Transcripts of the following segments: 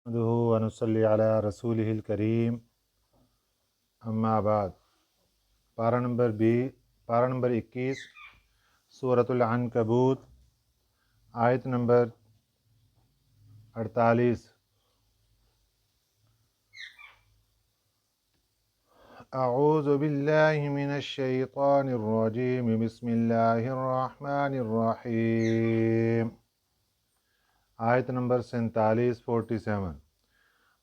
नहमदुहु व नसल्ली अला रसूलिहिल करीम। अम्मा बाद। पारा नंबर 21 सूरतुल अनकबूत, आयत नंबर 48। अऊज़ु बिल्लाहि मिनश शैतानिर रजीम, बिस्मिल्लाहिर रहमानिर रहीम। आयत नंबर 47।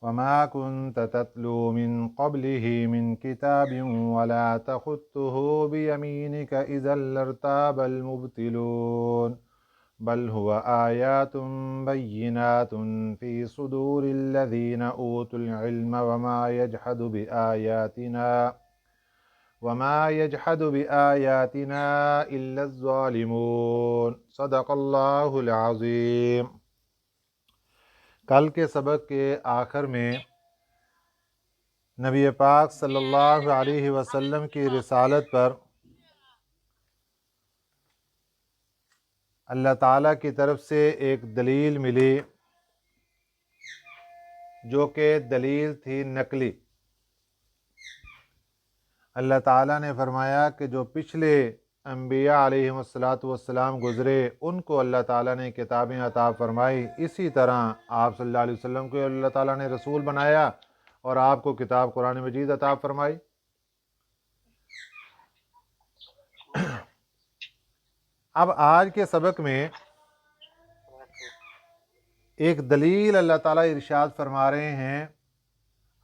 वमा कुन्त तत्लू मिन क़ब्लिही मिन किताबिन वला तख़ुत्तुहु बियमीनिक इज़् लर्ताबल मुब्तिलून बल हुवा आयातुम बय्यिनातुन फ़ी सुदूरिल लज़ीना ऊतुल इल्म वमा यजहदु बिआयातिना इल्लज़ ज़ालिमून। सदक़ल्लाहुल अज़ीम। कल के सबक के आखिर में नबी पाक सल्लल्लाहु अलैहि वसल्लम की रिसालत पर अल्लाह ताला की तरफ से एक दलील मिली, जो कि दलील थी नकली। अल्लाह ताला ने फरमाया कि जो पिछले अम्बिया अलैहिमुस्सलातु वस्सलाम गुज़रे, उनको अल्लाह ताला ने किताबें अता फरमाई। इसी तरह आप सल्लल्लाहु अलैहि वसल्लम को अल्लाह ताला ने रसूल बनाया और आपको किताब कुरान मजीद अता फरमाई। अब आज के सबक में एक दलील अल्लाह ताला इरशाद फरमा रहे हैं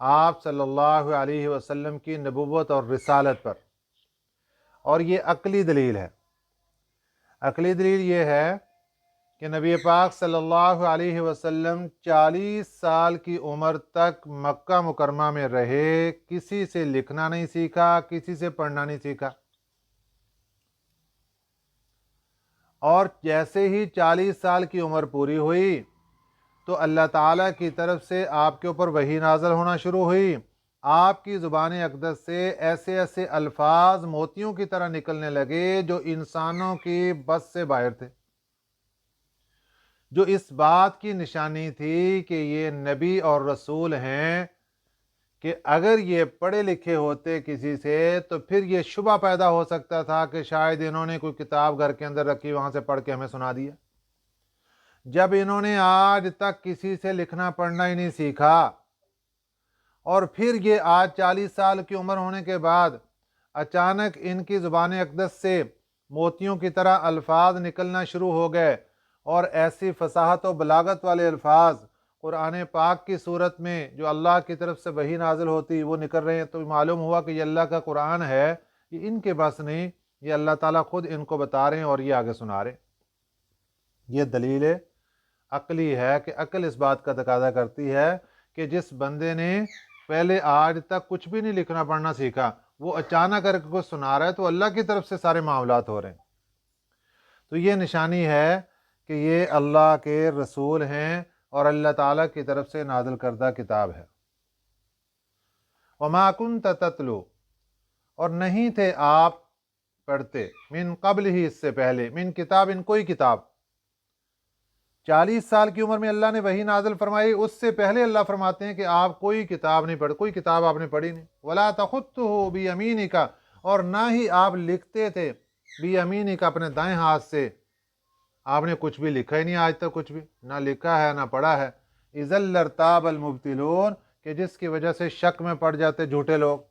आप सल्लल्लाहु अलैहि वसल्लम की नबुव्वत और रिसालत पर, और ये अक्ली दलील है। अक्ली दलील ये है कि नबी पाक सल्लल्लाहु अलैहि वसल्लम 40 साल की उम्र तक मक्का मुकरमा में रहे, किसी से लिखना नहीं सीखा, किसी से पढ़ना नहीं सीखा। और जैसे ही 40 साल की उम्र पूरी हुई तो अल्लाह ताला की तरफ से आपके ऊपर वही नाज़िल होना शुरू हुई। आपकी ज़ुबान अक़दस से ऐसे ऐसे अल्फाज मोतियों की तरह निकलने लगे जो इंसानों की बस से बाहर थे, जो इस बात की निशानी थी कि ये नबी और रसूल हैं, कि अगर ये पढ़े लिखे होते किसी से तो फिर ये शुबा पैदा हो सकता था कि शायद इन्होंने कोई किताब घर के अंदर रखी, वहाँ से पढ़ के हमें सुना दिया। जब इन्होंने आज तक किसी से लिखना पढ़ना ही नहीं सीखा और फिर ये आज 40 साल की उम्र होने के बाद अचानक इनकी ज़ुबान अक़दस से मोतियों की तरह अल्फाज निकलना शुरू हो गए, और ऐसी फसाहत और बलागत वाले अल्फाज कुरान पाक की सूरत में जो अल्लाह की तरफ से वही नाजिल होती वो निकल रहे हैं, तो मालूम हुआ कि ये अल्लाह का कुरान है, ये इनके बस नहीं, ये अल्लाह ताला खुद इनको बता रहे हैं और ये आगे सुना रहे हैं। ये दलील अक्ली है कि अक्ल इस बात का तकाजा करती है कि जिस बंदे ने पहले आज तक कुछ भी नहीं लिखना पढ़ना सीखा, वो अचानक करके कुछ सुना रहा है तो अल्लाह की तरफ से सारे मामलात हो रहे हैं। तो ये निशानी है कि ये अल्लाह के रसूल हैं और अल्लाह ताला की तरफ से नाज़िल करदा किताब है। वमा कुन्त तत्लू, और नहीं थे आप पढ़ते, मिन क़ब्ल ही, इससे पहले, मिन किताब, इन कोई किताब। 40 साल की उम्र में अल्लाह ने वही नाज़िल फरमाई, उससे पहले अल्लाह फरमाते हैं कि आप कोई किताब नहीं पढ़, कोई किताब आपने पढ़ी नहीं। वला तख़ुत्तुहु बियमीनिका, और ना ही आप लिखते थे बियमीनिका, अपने दाएं हाथ से। आपने कुछ भी लिखा ही नहीं आज तक, कुछ भी ना लिखा है ना पढ़ा है। इज़ल लर्ताबल मुब्तिलून, कि जिसकी वजह से शक में पड़ जाते झूठे लोग।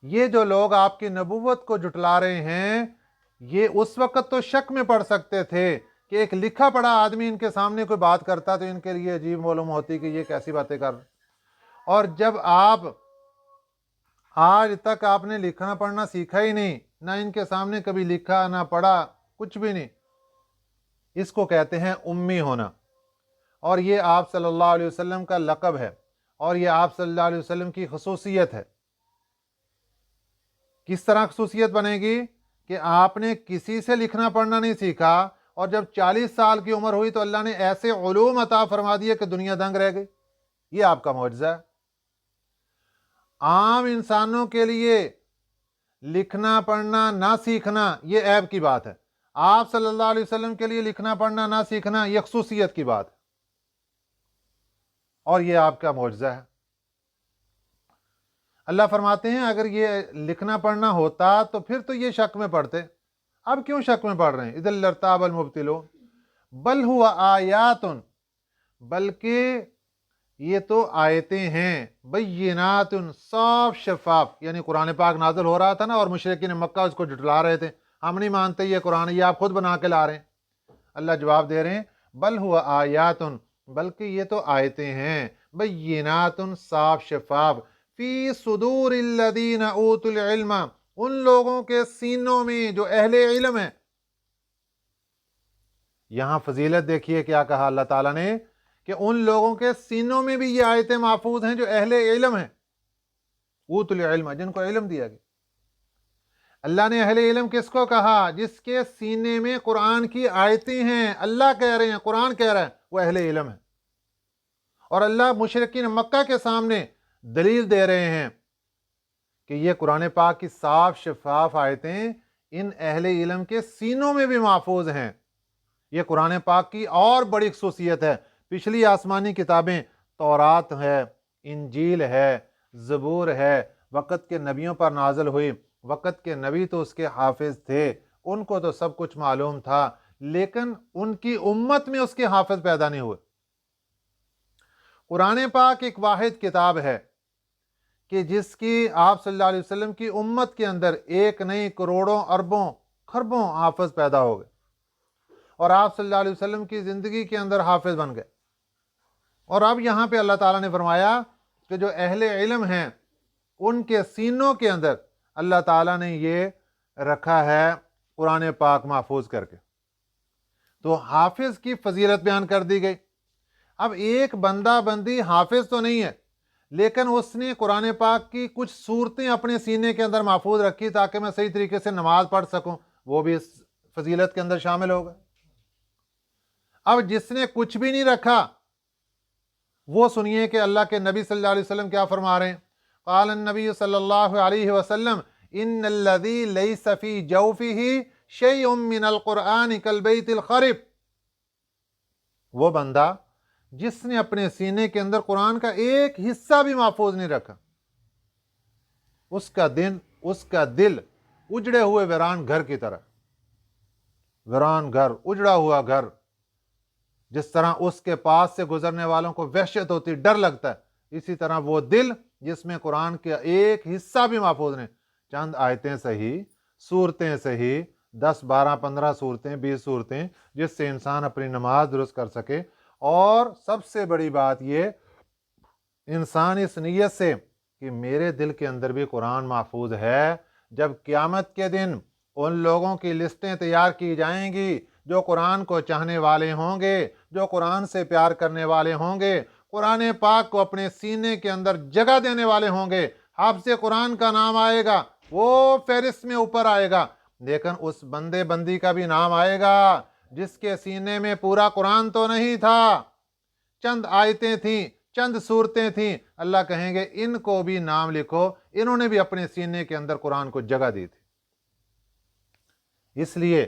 ये जो लोग आपकी नबुव्वत को जुटला रहे हैं, ये उस वक्त तो शक में पड़ सकते थे कि एक लिखा पढ़ा आदमी इनके सामने कोई बात करता तो इनके लिए अजीब मालूम होती कि ये कैसी बातें कर रहे। और जब आप आज तक आपने लिखना पढ़ना सीखा ही नहीं, ना इनके सामने कभी लिखा ना पढ़ा, कुछ भी नहीं, इसको कहते हैं उम्मी होना। और ये आप सल्लल्लाहु अलैहि वसल्लम का लक़ब है, और ये आप सल्लल्लाहु अलैहि वसल्लम की खसूसियत है। किस तरह खसूसियत बनेगी कि आपने किसी से लिखना पढ़ना नहीं सीखा, और जब 40 साल की उम्र हुई तो अल्लाह ने ऐसे उलूम अता फरमा दिए कि दुनिया दंग रह गई। ये आपका मौजज़ा है। आम इंसानों के लिए लिखना पढ़ना ना सीखना ये ऐब की बात है। आप सल्लल्लाहु अलैहि वसल्लम के लिए लिखना पढ़ना ना सीखना ये खसूसियत की बात है। اور یہ آپ کا معجزہ ہے۔ اللہ فرماتے ہیں اگر یہ لکھنا پڑھنا ہوتا تو پھر تو یہ شک میں پڑتے، اب کیوں شک میں پڑھ رہے ہیں؟ اذا لارتاب المبطلون بل ہوا آیات، بلکہ یہ تو آیتیں ہیں، بینات، صاف شفاف، یعنی قرآن پاک نازل ہو رہا تھا نا، اور مشرکین مکہ اس کو جھٹلا رہے تھے، ہم نہیں مانتے یہ قرآن، یہ آپ خود بنا کے لا رہے ہیں۔ اللہ جواب دے رہے ہیں بل ہوا آیات، بلکہ یہ تو آیتیں ہیں، بینات، صاف شفاف، فی صدور الذین اوتوا العلم، ان لوگوں کے سینوں میں جو اہل علم ہیں۔ یہاں فضیلت دیکھیے کیا کہا اللہ تعالیٰ نے، کہ ان لوگوں کے سینوں میں بھی یہ آیتیں محفوظ ہیں جو اہل علم ہیں، اوتوا العلم، جن کو علم دیا گیا۔ اللہ نے اہل علم کس کو کہا؟ جس کے سینے میں قرآن کی آیتیں ہیں، اللہ کہہ رہے ہیں، قرآن کہہ رہا ہے، وہ اہل علم ہے۔ اور اللہ مشرکین مکہ کے سامنے دلیل دے رہے ہیں کہ یہ قرآن پاک کی صاف شفاف آیتیں ان اہل علم کے سینوں میں بھی محفوظ ہیں۔ یہ قرآن پاک کی اور بڑی خصوصیت ہے۔ پچھلی آسمانی کتابیں، تورات ہے، انجیل ہے، زبور ہے، وقت کے نبیوں پر نازل ہوئی، وقت کے نبی تو اس کے حافظ تھے، ان کو تو سب کچھ معلوم تھا، لیکن ان کی امت میں اس کے حافظ پیدا نہیں ہوئے۔ قرآن پاک ایک واحد کتاب ہے کہ جس کی آپ صلی اللہ علیہ وسلم کی امت کے اندر ایک نہیں کروڑوں اربوں خربوں حافظ پیدا ہو گئے، اور آپ صلی اللہ علیہ وسلم کی زندگی کے اندر حافظ بن گئے۔ اور اب یہاں پہ اللہ تعالیٰ نے فرمایا کہ جو اہل علم ہیں ان کے سینوں کے اندر اللہ تعالیٰ نے یہ رکھا ہے قرآن پاک محفوظ کر کے۔ تو حافظ کی فضیلت بیان کر دی گئی۔ اب ایک بندہ بندی حافظ تو نہیں ہے، لیکن اس نے قرآن پاک کی کچھ صورتیں اپنے سینے کے اندر محفوظ رکھی تاکہ میں صحیح طریقے سے نماز پڑھ سکوں، وہ بھی اس فضیلت کے اندر شامل ہوگا۔ اب جس نے کچھ بھی نہیں رکھا، وہ سنیے کہ اللہ کے نبی صلی اللہ علیہ وسلم کیا فرما رہے ہیں۔ قال النبی صلی اللہ علیہ وسلم ان الذی لیس فی جوفہ شیء من القرآن کالبیت الخرب، وہ بندہ جس نے اپنے سینے کے اندر قرآن کا ایک حصہ بھی محفوظ نہیں رکھا، اس کا دل اجڑے ہوئے ویران گھر کی طرح، ویران گھر، اجڑا ہوا گھر، جس طرح اس کے پاس سے گزرنے والوں کو وحشت ہوتی، ڈر لگتا ہے، اسی طرح وہ دل جس میں قرآن کا ایک حصہ بھی محفوظ نہیں، چند آیتیں صحیح، سورتیں صحیح، 10 12 15 سورتیں، 20 سورتیں، جس سے انسان اپنی نماز درست کر سکے۔ اور سب سے بڑی بات یہ، انسان اس نیت سے کہ میرے دل کے اندر بھی قرآن محفوظ ہے، جب قیامت کے دن ان لوگوں کی لسٹیں تیار کی جائیں گی جو قرآن کو چاہنے والے ہوں گے، جو قرآن سے پیار کرنے والے ہوں گے، قرآن پاک کو اپنے سینے کے اندر جگہ دینے والے ہوں گے، حافظ قرآن کا نام آئے گا، وہ فہرست میں اوپر آئے گا، لیکن اس بندے بندی کا بھی نام آئے گا جس کے سینے میں پورا قرآن تو نہیں تھا، چند آیتیں تھیں، چند صورتیں تھیں۔ اللہ کہیں گے ان کو بھی نام لکھو، انہوں نے بھی اپنے سینے کے اندر قرآن کو جگہ دی تھی۔ اس لیے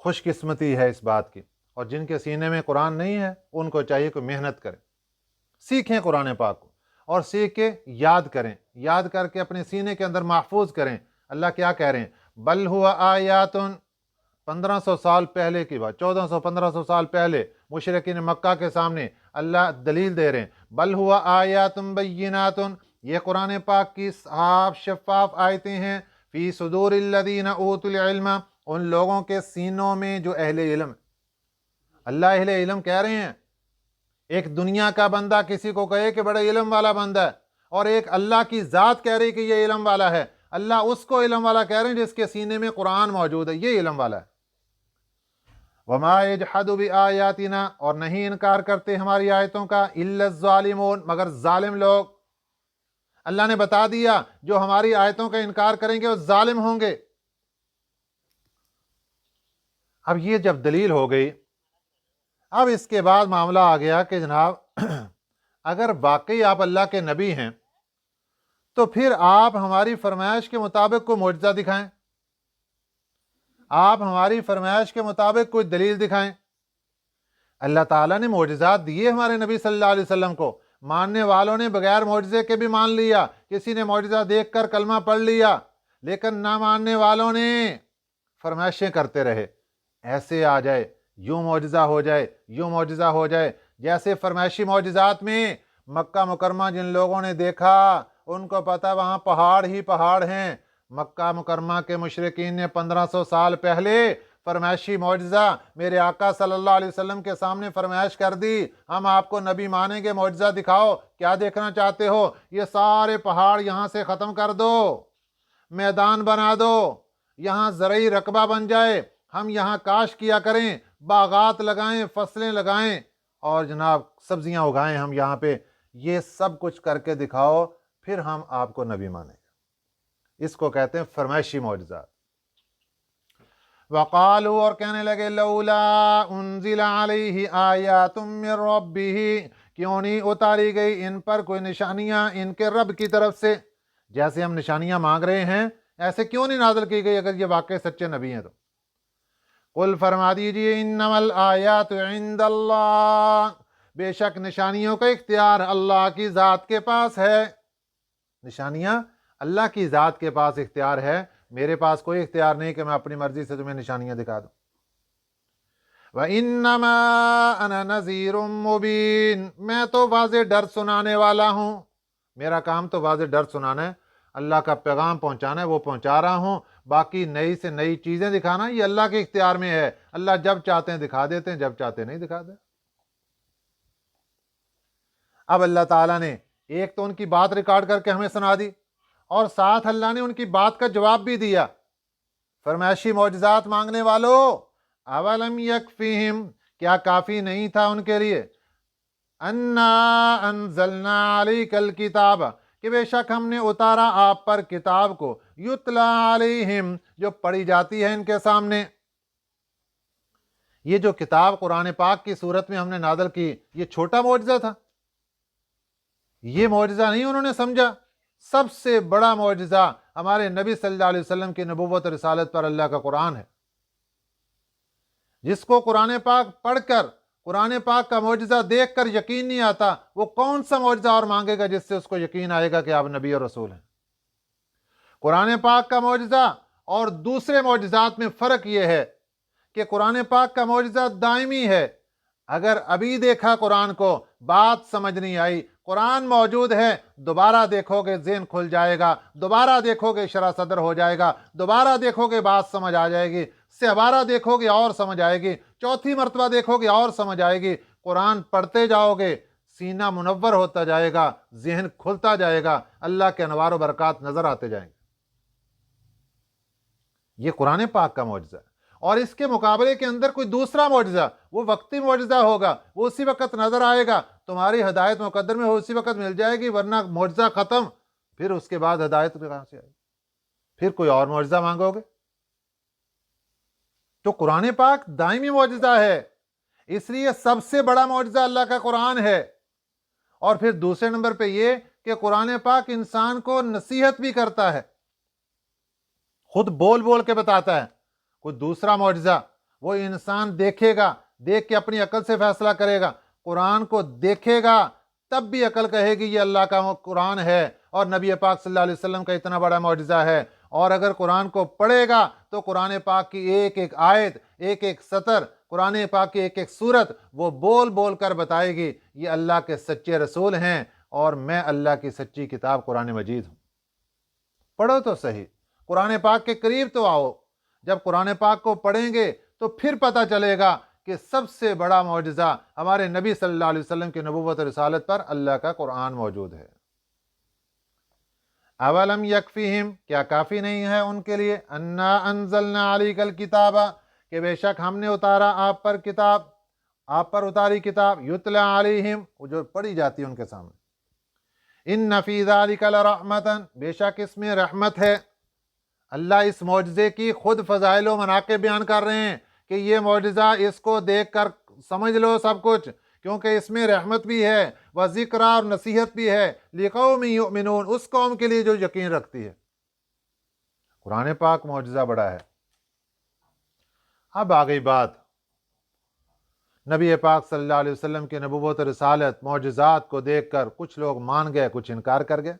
خوش قسمتی ہے اس بات کی، اور جن کے سینے میں قرآن نہیں ہے ان کو چاہیے کہ محنت کریں، سیکھیں قرآن پاک کو، اور سیکھ کے یاد کریں، یاد کر کے اپنے سینے کے اندر محفوظ کریں۔ اللہ کیا کہہ رہے ہیں؟ بل ہوا آیات، 1500 سال پہلے کی بات، 1400 1500 سال پہلے مشرکین مکہ کے سامنے اللہ دلیل دے رہے ہیں، بل ہوا آیات بینات، یہ قرآن پاک کی صاف شفاف آیتیں ہیں، فی صدور الذین اوتوا العلم، ان لوگوں کے سینوں میں جو اہل علم۔ اللہ اہل علم کہہ رہے ہیں۔ ایک دنیا کا بندہ کسی کو کہے کہ بڑا علم والا بندہ ہے، اور ایک اللہ کی ذات کہہ رہی کہ یہ علم والا ہے، اللہ اس کو علم والا کہہ رہے ہیں جس کے سینے میں قرآن موجود ہے، یہ علم والا ہے۔ وَمَا يَجْحَدُ بِآيَاتِنَا، اور نہیں انکار کرتے ہماری آیتوں کا، إِلَّا الظَّالِمُونَ، مگر ظالم لوگ۔ اللہ نے بتا دیا جو ہماری آیتوں کا انکار کریں گے وہ ظالم ہوں گے۔ اب یہ جب دلیل ہو گئی، اب اس کے بعد معاملہ آ گیا کہ جناب اگر واقعی آپ اللہ کے نبی ہیں تو پھر آپ ہماری فرمائش کے مطابق کوئی معجزہ دکھائیں، آپ ہماری فرمائش کے مطابق کوئی دلیل دکھائیں۔ اللہ تعالیٰ نے معجزات دیے ہمارے نبی صلی اللہ علیہ وسلم کو، ماننے والوں نے بغیر معجزے کے بھی مان لیا، کسی نے معجزہ دیکھ کر کلمہ پڑھ لیا، لیکن نہ ماننے والوں نے فرمائشیں کرتے رہے، ایسے آ جائے، یوں معجزہ ہو جائے، یوں معجزہ ہو جائے۔ جیسے فرمائشی معجزات میں مکہ مکرمہ جن لوگوں نے دیکھا ان کو پتہ وہاں پہاڑ ہی پہاڑ ہیں۔ مکہ مکرمہ کے مشرکین نے 1500 سال پہلے فرمائشی معجزہ میرے آقا صلی اللہ علیہ وسلم کے سامنے فرمائش کر دی، ہم آپ کو نبی مانیں گے، معجزہ دکھاؤ، کیا دیکھنا چاہتے ہو؟ یہ سارے پہاڑ یہاں سے ختم کر دو، میدان بنا دو، یہاں زرعی رقبہ بن جائے، ہم یہاں کاشت کیا کریں، باغات لگائیں، فصلیں لگائیں اور جناب سبزیاں اگائیں ہم یہاں پہ، یہ سب کچھ کر کے دکھاؤ، پھر ہم آپ کو نبی مانیں گے۔ اس کو کہتے ہیں فرمائشی معجزات۔ وقالوا، اور کہنے لگے، لولا انزل علیہ آیات من ربہ، کیوں نہیں اتاری گئی ان پر کوئی نشانیاں ان کے رب کی طرف سے؟ جیسے ہم نشانیاں مانگ رہے ہیں ایسے کیوں نہیں نازل کی گئی اگر یہ واقعی سچے نبی ہیں تو؟ قل، فرما دیجئے، انما الآیات عند اللہ، بے شک نشانیوں کا اختیار اللہ کی ذات کے پاس ہے۔ نشانیاں اللہ کی ذات کے پاس اختیار ہے، میرے پاس کوئی اختیار نہیں کہ میں اپنی مرضی سے تمہیں نشانیاں دکھا دوں۔ وَإِنَّمَا أَنَا نَذِيرٌ مُبِينٌ، میں تو واضح ڈر سنانے والا ہوں، میرا کام تو واضح ڈر سنانا ہے، اللہ کا پیغام پہنچانا ہے، وہ پہنچا رہا ہوں۔ باقی نئی سے نئی چیزیں دکھانا یہ اللہ کے اختیار میں ہے، اللہ جب چاہتے ہیں دکھا دیتے ہیں، جب چاہتے نہیں دکھاتے۔ اب اللہ تعالیٰ نے ایک تو ان کی بات ریکارڈ کر کے ہمیں سنا دی، اور ساتھ اللہ نے ان کی بات کا جواب بھی دیا۔ فرمائشی معجزات مانگنے والو، اولم یکفیہم، کیا کافی نہیں تھا ان کے لیے، انا انزلنا علیک الکتاب، کہ بے شک ہم نے اتارا آپ پر کتاب کو، یتلا علیہم، جو پڑھی جاتی ہے ان کے سامنے۔ یہ جو کتاب قرآن پاک کی صورت میں ہم نے نازل کی، یہ چھوٹا معجزہ تھا؟ یہ معجزہ نہیں انہوں نے سمجھا، سب سے بڑا معجزہ ہمارے نبی صلی اللہ علیہ وسلم کی نبوت اور رسالت پر اللہ کا قرآن ہے۔ جس کو قرآن پاک پڑھ کر، قرآن پاک کا معجزہ دیکھ کر یقین نہیں آتا، وہ کون سا معجزہ اور مانگے گا جس سے اس کو یقین آئے گا کہ آپ نبی اور رسول ہیں؟ قرآن پاک کا معجزہ اور دوسرے معجزات میں فرق یہ ہے کہ قرآن پاک کا معجزہ دائمی ہے، اگر ابھی دیکھا قرآن کو بات سمجھ نہیں آئی، قرآن موجود ہے، دوبارہ دیکھو گے ذہن کھل جائے گا، دوبارہ دیکھو گے شرح صدر ہو جائے گا، دوبارہ دیکھو گے بات سمجھ آ جائے گی، سہبارہ دیکھو گے اور سمجھ آئے گی، چوتھی مرتبہ دیکھو گے اور سمجھ آئے گی۔ قرآن پڑھتے جاؤ گے، سینہ منور ہوتا جائے گا، ذہن کھلتا جائے گا، اللہ کے انوار و برکات نظر آتے جائیں گے۔ یہ قرآن پاک کا معجزہ ہے، اور اس کے مقابلے کے اندر کوئی دوسرا معجزہ، وہ وقتی معجزہ ہوگا، وہ اسی وقت نظر آئے گا، تمہاری ہدایت مقدر میں اسی وقت مل جائے گی، ورنہ معجزہ ختم، پھر اس کے بعد ہدایت کہاں سے آئے گی؟ پھر کوئی اور معجزہ مانگو گے؟ تو قرآن پاک دائمی معجزہ ہے، اس لیے سب سے بڑا معجزہ اللہ کا قرآن ہے۔ اور پھر دوسرے نمبر پہ یہ کہ قرآن پاک انسان کو نصیحت بھی کرتا ہے، خود بول بول کے بتاتا ہے۔ کوئی دوسرا معجزہ وہ انسان دیکھے گا، دیکھ کے اپنی عقل سے فیصلہ کرے گا، قرآن کو دیکھے گا تب بھی عقل کہے گی یہ اللہ کا قرآن ہے اور نبی پاک صلی اللہ علیہ وسلم کا اتنا بڑا معجزہ ہے۔ اور اگر قرآن کو پڑھے گا تو قرآن پاک کی ایک ایک آیت، ایک ایک سطر، قرآن پاک کی ایک ایک سورت وہ بول بول کر بتائے گی یہ اللہ کے سچے رسول ہیں اور میں اللہ کی سچی کتاب قرآن مجید ہوں۔ پڑھو تو صحیح، قرآن پاک کے قریب تو آؤ۔ جب قرآن پاک کو پڑھیں گے تو پھر پتہ چلے گا کہ سب سے بڑا معجزہ ہمارے نبی صلی اللہ علیہ وسلم کی نبوت اور رسالت پر اللہ کا قرآن موجود ہے۔ اولم یکفیہم، کیا کافی نہیں ہے ان کے لیے، انا انزلنا علیک الکتاب، کہ بے شک ہم نے اتارا آپ پر کتاب، آپ پر اتاری کتاب، یتلا علیہم، وہ جو پڑھی جاتی ہے ان کے سامنے، ان فی ذلک لرحمتا، بے شک اس میں رحمت ہے۔ اللہ اس معجزے کی خود فضائل و مناقب بیان کر رہے ہیں کہ یہ معجزہ اس کو دیکھ کر سمجھ لو سب کچھ، کیونکہ اس میں رحمت بھی ہے، و ذکر اور نصیحت بھی ہے، لقوم یؤمنون، اس قوم کے لیے جو یقین رکھتی ہے۔ قرآن پاک معجزہ بڑا ہے۔ اب آ گئی بات، नबी पाक सल्लल्लाहु अलैहि वसल्लम की नबूवत और रिसालत मौजज़ात को देखकर कुछ लोग मान गए, कुछ इनकार कर गए।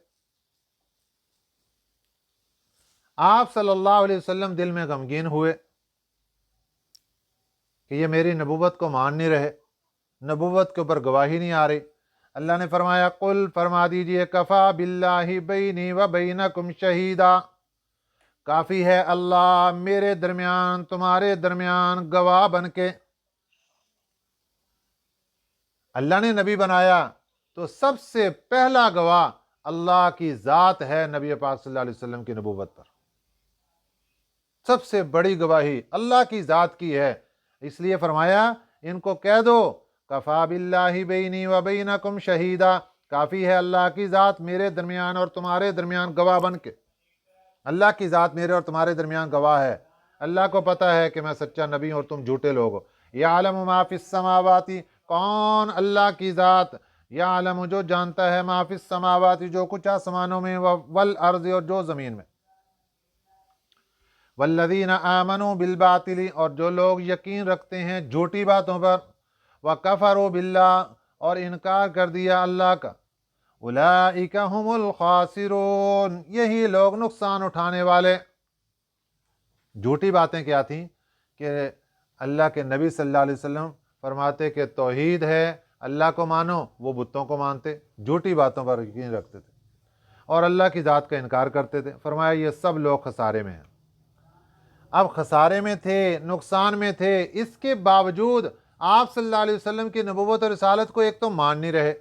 आप सल्लल्लाहु अलैहि वसल्लम दिल में गमगीन हुए कि ये मेरी नबूवत को मान नहीं रहे, नबूवत के ऊपर गवाही नहीं आ रही। अल्लाह ने फरमाया, कुल फरमा दीजिए, कफ़ा बिल्लाहि बैनी व बैनकुम शहीदा, काफ़ी है अल्लाह मेरे दरमियान तुम्हारे दरमियान गवाह बन के। अल्लाह ने नबी बनाया तो सबसे पहला गवाह अल्लाह की ज़ात है नबी पाक सल्लल्लाहु अलैहि वसल्लम की नबूवत पर। सबसे बड़ी गवाही अल्लाह की ज़ात की है। इसलिए फरमाया, इनको कह दो, कफ़ा बिल्लाहि बैनी व बैनकुम शहीदा, काफ़ी है अल्लाह की ज़ात मेरे दरमियान और तुम्हारे दरमियान गवाह बन के। अल्लाह की ज़ात मेरे और तुम्हारे दरमियान गवाह है। अल्लाह को पता है कि मैं सच्चा नबी हूं और तुम झूठे लोग हो। यालमु मा फिस समावाती, कौन? अल्लाह की ज़ात। यालमु, जो जानता है, मा फिस समावाती, जो कुछ आसमानों में, वल अर्ज़, और जो ज़मीन में। वल्लज़ीना आमनू बिल बातिली, और जो लोग यकीन रखते हैं झूठी बातों पर, व कफ़रू बिल्लाह, और इनकार कर दिया अल्लाह का, उलाइका हुमुल खासिरून, यही लोग नुकसान उठाने वाले। झूठी बातें क्या थी कि अल्लाह के नबी सल्लल्लाहु अलैहि वसल्लम फरमाते कि तौहीद है, अल्लाह को मानो, वो बुतों को मानते, झूठी बातों पर यकीन रखते थे और अल्लाह की ज़ात का इनकार करते थे। फरमाया, ये सब लोग खसारे में हैं। अब खसारे में थे, नुकसान में थे, इसके बावजूद आप सल्लल्लाहु अलैहि वसल्लम की नबूवत और रिसालत को एक तो मान नहीं रहे,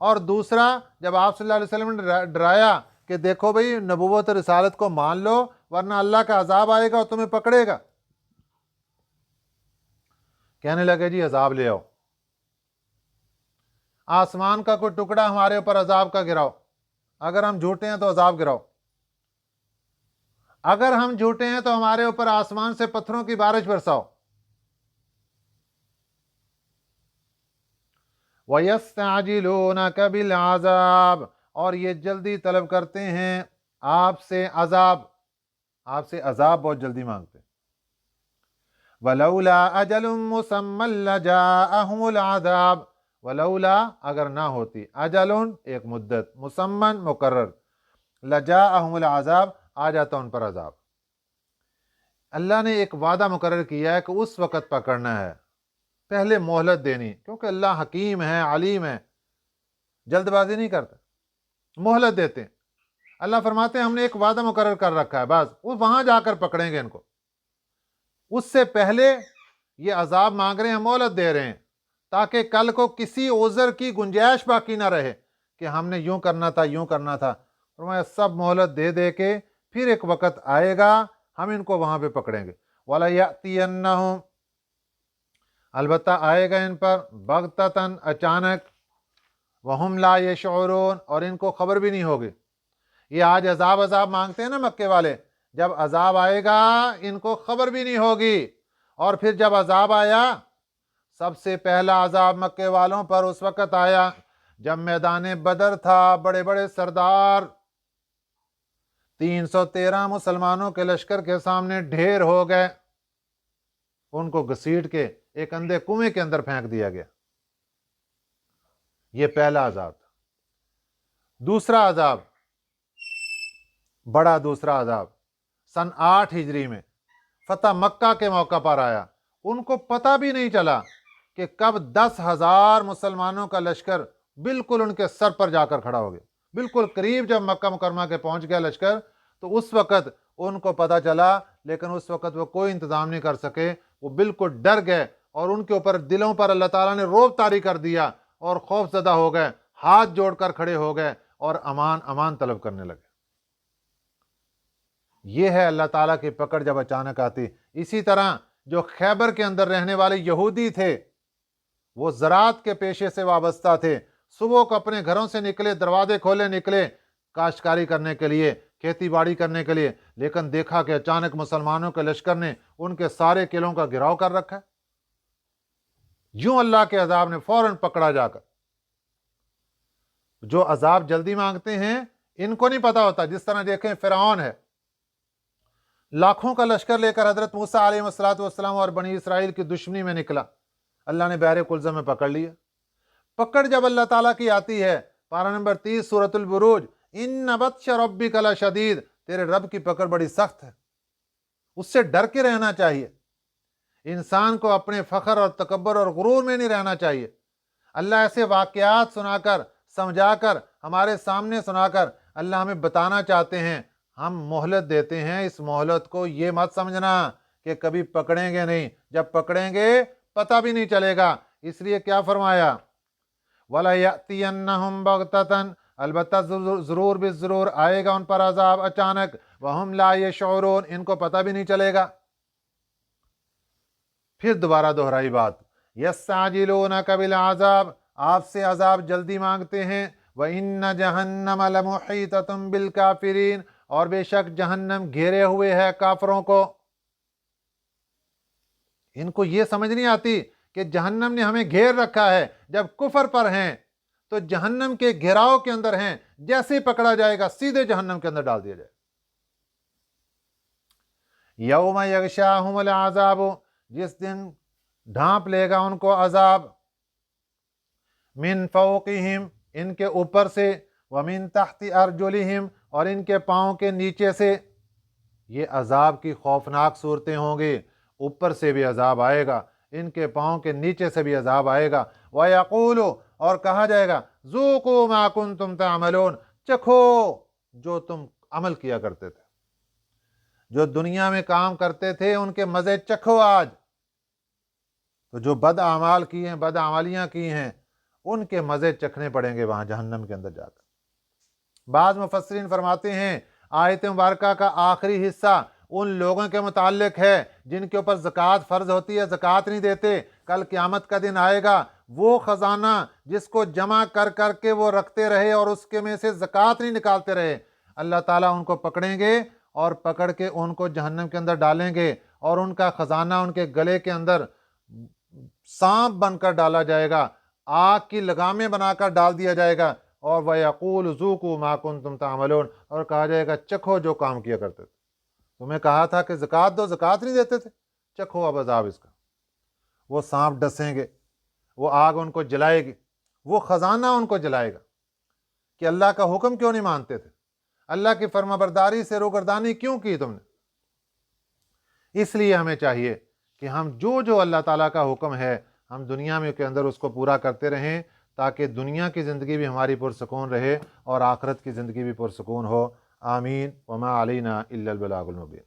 और दूसरा, जब आप सल्लल्लाहु अलैहि वसल्लम ने डराया कि देखो भाई, नबूवत और रिसालत को मान लो वरना अल्लाह का अजाब आएगा और तुम्हें पकड़ेगा, कहने लगे जी अजाब ले आओ, आसमान का कोई टुकड़ा हमारे ऊपर अजाब का गिराओ, अगर हम झूठे हैं तो अजाब गिराओ, अगर हम झूठे हैं तो हमारे ऊपर आसमान से पत्थरों की बारिश बरसाओ। वयस्तअजिलूनका बिल अज़ाब, और ये जल्दी तलब करते हैं आपसे अजाब, आपसे अजाब बहुत जल्दी मांगते। वलौला अजलुम मुसम्मल लजाअहुमुल अज़ाब, वलौला, अगर ना होती, अजलुन एक मुद्दत, मुसम्मन मुकर्रर, लजाअहुमुल अज़ाब, आ जाता उन पर अजाब। अल्लाह ने एक वादा मुकर्रर किया है कि उस वक़्त पकड़ना है, पहले मोहलत देनी, क्योंकि अल्लाह हकीम है, अलीम है, जल्दबाजी नहीं करता, मोहलत देते हैं। अल्लाह फरमाते हैं हमने एक वादा मुकर्रर कर रखा है, बस वो वहां जाकर पकड़ेंगे इनको, उससे पहले ये अजाब मांग रहे हैं, मोहलत दे रहे हैं, ताकि कल को किसी ओज़र की गुंजाइश बाकी ना रहे कि हमने यूं करना था, यूं करना था। फरमाया सब मोहलत दे दे के फिर एक वक़्त आएगा हम इनको वहां पे पकड़ेंगे। वला यातियन्नहुम, अलबत्ता आएगा इन पर, बगततन, अचानक, वहुम ला यशऊरून, और इनको खबर भी नहीं होगी। ये आज अजाब अजाब मांगते हैं ना मक्के वाले, जब अजाब आएगा इनको खबर भी नहीं होगी। और फिर जब अजाब आया, सबसे पहला अजाब मक्के वालों पर उस वक़्त आया जब मैदान बदर था, बड़े बड़े सरदार 313 मुसलमानों के लश्कर के सामने ढेर हो गए, उनको घसीट के एक अंधे कुएं के अंदर फेंक दिया गया। ये पहला अजाब था। दूसरा अजाब, बड़ा दूसरा अजाब, सन 8 हिजरी में फतह मक्का के मौका पर आया। उनको पता भी नहीं चला कि कब 10,000 मुसलमानों का लश्कर बिल्कुल उनके सर पर जाकर खड़ा हो गया। बिल्कुल करीब जब मक्का मुकरमा के पहुंच गया लश्कर, तो उस वक़्त उनको पता चला, लेकिन उस वक़्त वो कोई इंतज़ाम नहीं कर सके, वो बिल्कुल डर गए और उनके ऊपर दिलों पर अल्लाह ताला ने रोब तारी कर दिया और खौफजदा हो गए, हाथ जोड़कर खड़े हो गए और अमान अमान तलब करने लगे। ये है अल्लाह ताला की पकड़ जब अचानक आती। इसी तरह जो खैबर के अंदर रहने वाले यहूदी थे, वो ज़राअत के पेशे से वाबस्ता थे, सुबह को अपने घरों से निकले, दरवाजे खोले निकले काश्तकारी करने के लिए, खेती बाड़ी करने के लिए, लेकिन देखा कि अचानक मुसलमानों के लश्कर ने उनके सारे किलों का गिराव कर रखा है। यूं अल्लाह के अजाब ने फौरन पकड़ा जाकर। जो अजाब जल्दी मांगते हैं इनको नहीं पता होता। जिस तरह देखें फिरौन है, लाखों का लश्कर लेकर हजरत मूसा अलैहिस्सलाम और बनी इसराइल की दुश्मनी में निकला, अल्लाह ने बहरे कुलज़म में पकड़ लिया। पकड़ जब अल्लाह ताला की आती है, पारा नंबर 30 सूरतुल बुरूज, इन्न बत्श रब्बिक लशदीद, तेरे रब की पकड़ बड़ी सख्त है, उससे डर के रहना चाहिए। इंसान को अपने फ़ख्र और तकब्बर और गुरूर में नहीं रहना चाहिए। अल्लाह ऐसे वाक़यात सुनाकर, समझाकर, हमारे सामने सुनाकर अल्लाह हमें बताना चाहते हैं, हम मोहलत देते हैं। इस मोहलत को ये मत समझना कि कभी पकड़ेंगे नहीं, जब पकड़ेंगे पता भी नहीं चलेगा। इसलिए क्या फरमाया, वला यअतियन्नहुम बगततन, अलबत्ता ज़रूर बिज़रूर आएगा उन पर अजाब अचानक, वहुम ला यशऊरून, इनको पता भी नहीं चलेगा। फिर दोबारा दोहराई बात, यस्ताजिलूनका बिल अज़ाब, आपसे अजाब जल्दी मांगते हैं, व इन्न जहन्नम लमुहीततुम बिल काफिरीन, और बेशक जहन्नम घेरे हुए है काफरों को। इनको ये समझ नहीं आती कि जहन्नम ने हमें घेर रखा है। जब कुफर पर हैं तो जहन्नम के घेराव के अंदर हैं, जैसे ही पकड़ा जाएगा सीधे जहन्नम के अंदर डाल दिया जाए। यौम यगशाहुमुल अज़ाब, जिस दिन ढांप लेगा उनको अजाब, मिन फौकिहिम, इनके ऊपर से, व मिन तहती अर्जुलिहिम, और इनके पाँव के नीचे से। ये अजाब की खौफनाक सूरतें होंगी, ऊपर से भी अजाब आएगा, इनके पाँव के नीचे से भी अजाब आएगा। व यक़ूलु, और कहा जाएगा, ज़ूक़ू मा कुन्तुम तअमलून, चखो जो तुम अमल किया करते थे, जो दुनिया में काम करते थे उनके मज़े चखो आज। तो जो बद आमाल किए हैं, बद आमालियाँ की हैं, उनके मज़े चखने पड़ेंगे वहाँ जहन्नम के अंदर जाकर। बाज़ मुफस्सिरीन फरमाते हैं आयत मुबारका का आखिरी हिस्सा उन लोगों के मुताल्लिक है जिनके ऊपर ज़कात फ़र्ज होती है, ज़कात नहीं देते। कल क़यामत का दिन आएगा, वो ख़जाना जिसको जमा कर कर के वो रखते रहे और उसके में से ज़कात नहीं निकालते रहे, अल्लाह ताला उनको पकड़ेंगे और पकड़ के उनको जहन्नम के अंदर डालेंगे, और उनका ख़जाना उनके गले के अंदर सांप बनकर डाला जाएगा, आग की लगामें बनाकर डाल दिया जाएगा, और वह यक़ूल ज़ूक़ू मा कुन्तुम तअमलून, और कहा जाएगा चखो जो काम किया करते थे। तुम्हें कहा था कि ज़कात दो, ज़कात नहीं देते थे, चखो अब अज़ाब इसका। वो सांप डसेंगे, वो आग उनको जलाएगी, वो ख़जाना उनको जलाएगा कि अल्लाह का हुक्म क्यों नहीं मानते थे, अल्लाह की फर्माबरदारी से रोगर्दानी क्यों की तुमने। इसलिए हमें चाहिए कि हम जो जो अल्लाह ताला का हुक्म है हम दुनिया में के अंदर उसको पूरा करते रहें, ताकि दुनिया की ज़िंदगी भी हमारी पुरसकून रहे और आखिरत की ज़िंदगी भी पुरसकून हो। आमीन। वमा अलैना इल्लल बलागुल मुबीन।